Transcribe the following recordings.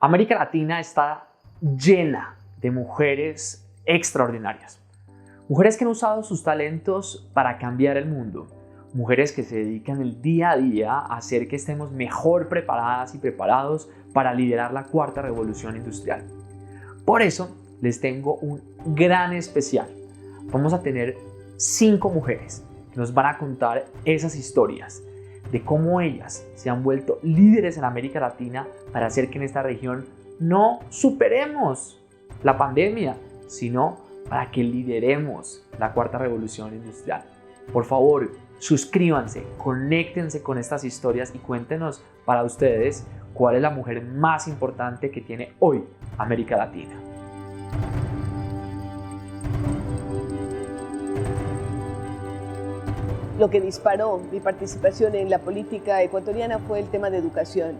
América Latina está llena de mujeres extraordinarias. Mujeres que han usado sus talentos para cambiar el mundo. Mujeres que se dedican el día a día a hacer que estemos mejor preparadas y preparados para liderar la cuarta revolución industrial. Por eso les tengo un gran especial. Vamos a tener 5 mujeres que nos van a contar esas historias de cómo ellas se han vuelto líderes en América Latina para hacer que en esta región no superemos la pandemia, sino para que lideremos la cuarta revolución industrial. Por favor, suscríbanse, conéctense con estas historias y cuéntenos para ustedes cuál es la mujer más importante que tiene hoy América Latina. Lo que disparó mi participación en la política ecuatoriana fue el tema de educación.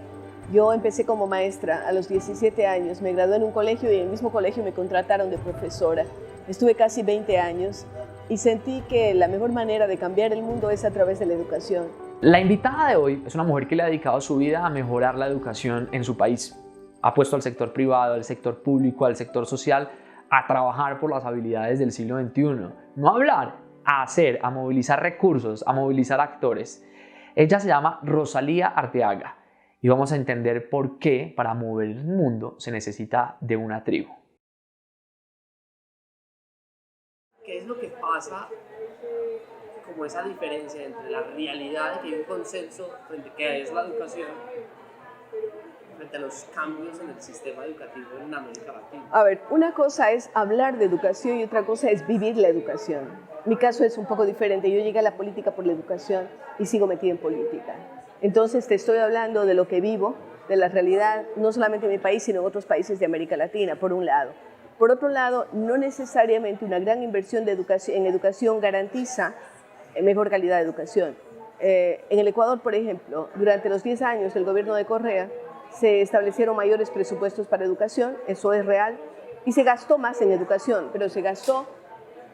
Yo empecé como maestra a los 17 años, me gradué en un colegio y en el mismo colegio me contrataron de profesora. Estuve casi 20 años y sentí que la mejor manera de cambiar el mundo es a través de la educación. La invitada de hoy es una mujer que le ha dedicado su vida a mejorar la educación en su país. Ha puesto al sector privado, al sector público, al sector social a trabajar por las habilidades del siglo XXI. No a hablar, a hacer, a movilizar recursos, a movilizar actores. Ella se llama Rosalía Arteaga y vamos a entender por qué para mover el mundo se necesita de una tribu. ¿Qué es lo que pasa, como esa diferencia entre la realidad de que hay un consenso frente a que es la educación frente a los cambios en el sistema educativo en América Latina? A ver, una cosa es hablar de educación y otra cosa es vivir la educación. Mi caso es un poco diferente. Yo llegué a la política por la educación y sigo metida en política. Entonces te estoy hablando de lo que vivo, de la realidad, no solamente en mi país, sino en otros países de América Latina, por un lado. Por otro lado, no necesariamente una gran inversión en educación garantiza mejor calidad de educación. En el Ecuador, por ejemplo, durante los 10 años del gobierno de Correa, se establecieron mayores presupuestos para educación, eso es real, y se gastó más en educación, pero se gastó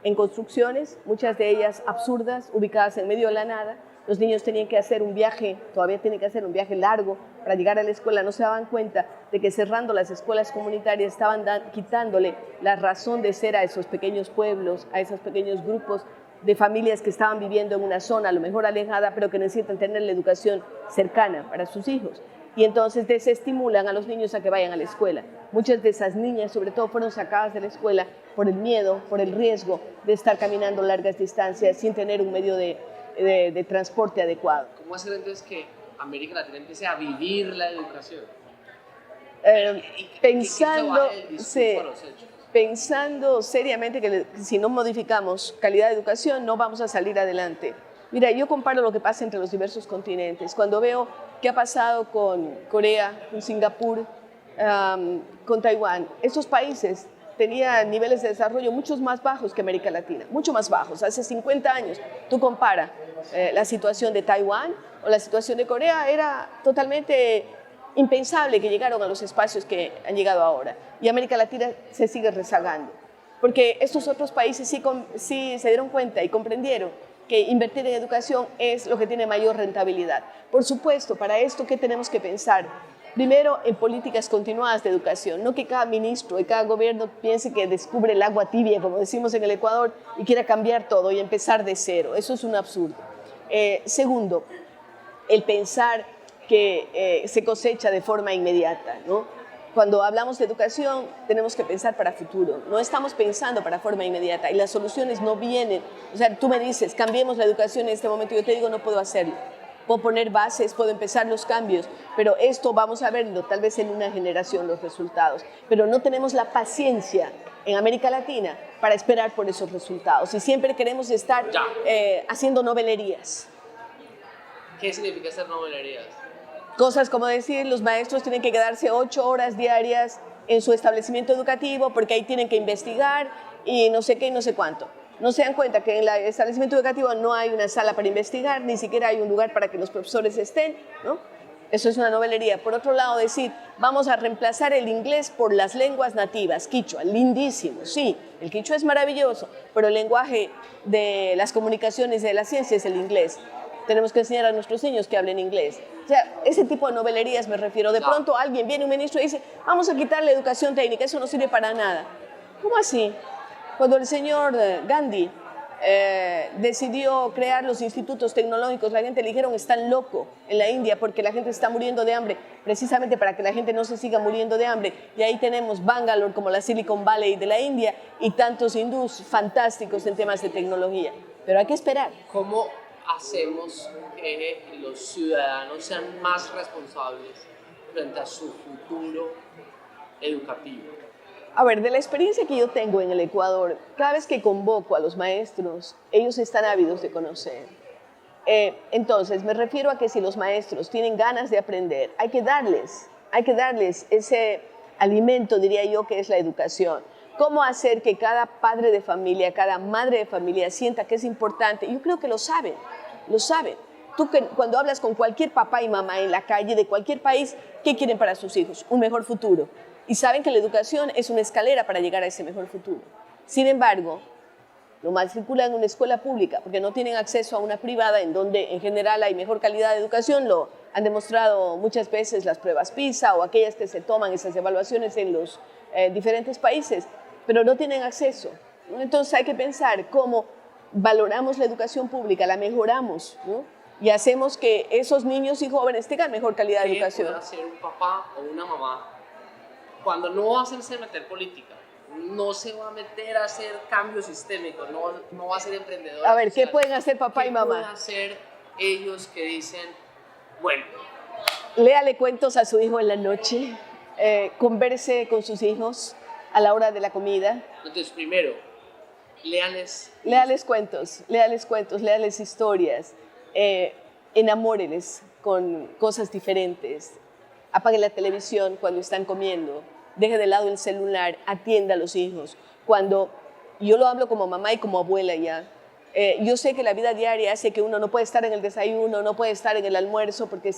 en construcciones, muchas de ellas absurdas, ubicadas en medio de la nada. Los niños tenían que hacer un viaje, todavía tienen que hacer un viaje largo para llegar a la escuela. No se daban cuenta de que cerrando las escuelas comunitarias estaban quitándole la razón de ser a esos pequeños pueblos, a esos pequeños grupos de familias que estaban viviendo en una zona a lo mejor alejada, pero que necesitan tener la educación cercana para sus hijos. Y entonces desestimulan a los niños a que vayan a la escuela. Muchas de esas niñas, sobre todo, fueron sacadas de la escuela por el miedo, por el riesgo de estar caminando largas distancias sin tener un medio de transporte adecuado. ¿Cómo hacer entonces que América Latina empiece a vivir la educación? Pensando seriamente que si no modificamos calidad de educación no vamos a salir adelante. Mira, yo comparo lo que pasa entre los diversos continentes. Cuando veo qué ha pasado con Corea, con Singapur, con Taiwán, estos países tenían niveles de desarrollo mucho más bajos que América Latina, mucho más bajos. Hace 50 años, tú compara la situación de Taiwán o la situación de Corea, era totalmente impensable que llegaron a los espacios que han llegado ahora. Y América Latina se sigue rezagando, porque estos otros países sí se dieron cuenta y comprendieron que invertir en educación es lo que tiene mayor rentabilidad. Por supuesto, para esto, ¿qué tenemos que pensar? Primero, en políticas continuadas de educación, no que cada ministro y cada gobierno piense que descubre el agua tibia, como decimos en el Ecuador, y quiera cambiar todo y empezar de cero. Eso es un absurdo. Segundo, el pensar que se cosecha de forma inmediata, ¿no? Cuando hablamos de educación, tenemos que pensar para futuro. No estamos pensando para forma inmediata y las soluciones no vienen. O sea, tú me dices, cambiemos la educación en este momento, y yo te digo, no puedo hacerlo. Puedo poner bases, puedo empezar los cambios, pero esto vamos a verlo tal vez en una generación los resultados. Pero no tenemos la paciencia en América Latina para esperar por esos resultados y siempre queremos estar haciendo novelerías. ¿Qué significa hacer novelerías? Cosas como decir, los maestros tienen que quedarse 8 horas diarias en su establecimiento educativo porque ahí tienen que investigar y no sé qué y no sé cuánto. No se dan cuenta que en el establecimiento educativo no hay una sala para investigar, ni siquiera hay un lugar para que los profesores estén, ¿no? Eso es una novelería. Por otro lado, decir, vamos a reemplazar el inglés por las lenguas nativas, quichua, lindísimo, sí, el quichua es maravilloso, pero el lenguaje de las comunicaciones y de la ciencia es el inglés. tenemos que enseñar a nuestros niños que hablen inglés. O sea, ese tipo de novelerías me refiero. De pronto alguien viene, un ministro, y dice, vamos a quitar la educación técnica, eso no sirve para nada. ¿Cómo así? Cuando el señor Gandhi decidió crear los institutos tecnológicos, la gente le dijeron, están loco en la India porque la gente está muriendo de hambre, precisamente para que la gente no se siga muriendo de hambre. Y ahí tenemos Bangalore como la Silicon Valley de la India y tantos hindús fantásticos en temas de tecnología. Pero hay que esperar. ¿Cómo hacemos que los ciudadanos sean más responsables frente a su futuro educativo? A ver, de la experiencia que yo tengo en el Ecuador, cada vez que convoco a los maestros, ellos están ávidos de conocer. Entonces, me refiero a que si los maestros tienen ganas de aprender, hay que darles ese alimento, diría yo, que es la educación. ¿Cómo hacer que cada padre de familia, cada madre de familia sienta que es importante? Yo creo que lo saben, lo saben. Tú cuando hablas con cualquier papá y mamá en la calle de cualquier país, ¿qué quieren para sus hijos? Un mejor futuro. Y saben que la educación es una escalera para llegar a ese mejor futuro. Sin embargo, lo matriculan en una escuela pública porque no tienen acceso a una privada en donde en general hay mejor calidad de educación. Lo han demostrado muchas veces las pruebas PISA o aquellas que se toman esas evaluaciones en los diferentes países, pero no tienen acceso, ¿no? Entonces hay que pensar cómo valoramos la educación pública, la mejoramos, ¿no? Y hacemos que esos niños y jóvenes tengan mejor calidad de educación. ¿Qué puede hacer un papá o una mamá cuando no va a hacerse meter política? No se va a meter a hacer cambios sistémicos, no va a ser emprendedor. A ver, social. ¿qué pueden hacer papá y mamá? ¿Qué pueden hacer ellos que dicen, bueno? Léale cuentos a su hijo en la noche, converse con sus hijos a la hora de la comida. Entonces, primero, léales cuentos, léales historias, enamóreles con cosas diferentes. Apague la televisión cuando están comiendo, deje de lado el celular, atienda a los hijos. Cuando yo lo hablo como mamá y como abuela ya, yo sé que la vida diaria hace que uno no puede estar en el desayuno, no puede estar en el almuerzo porque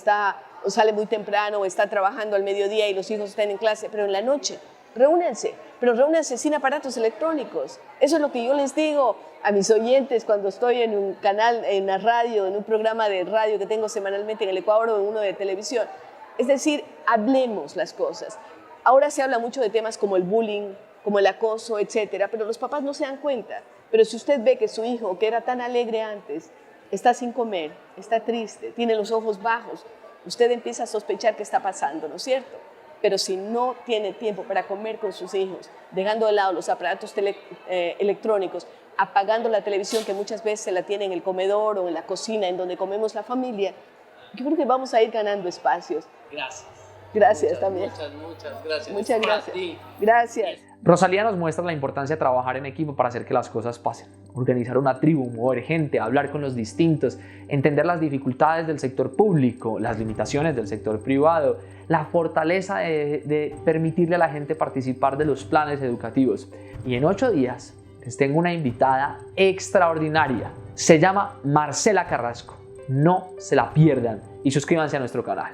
o sale muy temprano o está trabajando al mediodía y los hijos están en clase, pero en la noche, reúnanse, pero reúnanse sin aparatos electrónicos. Eso es lo que yo les digo a mis oyentes cuando estoy en un canal, en la radio, en un programa de radio que tengo semanalmente en el Ecuador o en uno de televisión. Es decir, hablemos las cosas. Ahora se habla mucho de temas como el bullying, como el acoso, etcétera, pero los papás no se dan cuenta. Pero si usted ve que su hijo, que era tan alegre antes, está sin comer, está triste, tiene los ojos bajos, usted empieza a sospechar qué está pasando, ¿no es cierto? Pero si no tiene tiempo para comer con sus hijos, dejando de lado los aparatos electrónicos, apagando la televisión que muchas veces se la tiene en el comedor o en la cocina en donde comemos la familia, yo creo que vamos a ir ganando espacios. Gracias. Gracias también. Muchas gracias. Muchas gracias. Gracias. Rosalía nos muestra la importancia de trabajar en equipo para hacer que las cosas pasen. Organizar una tribu, mover gente, hablar con los distintos, entender las dificultades del sector público, las limitaciones del sector privado, la fortaleza de permitirle a la gente participar de los planes educativos. Y en 8 días les tengo una invitada extraordinaria. Se llama Marcela Carrasco. No se la pierdan y suscríbanse a nuestro canal.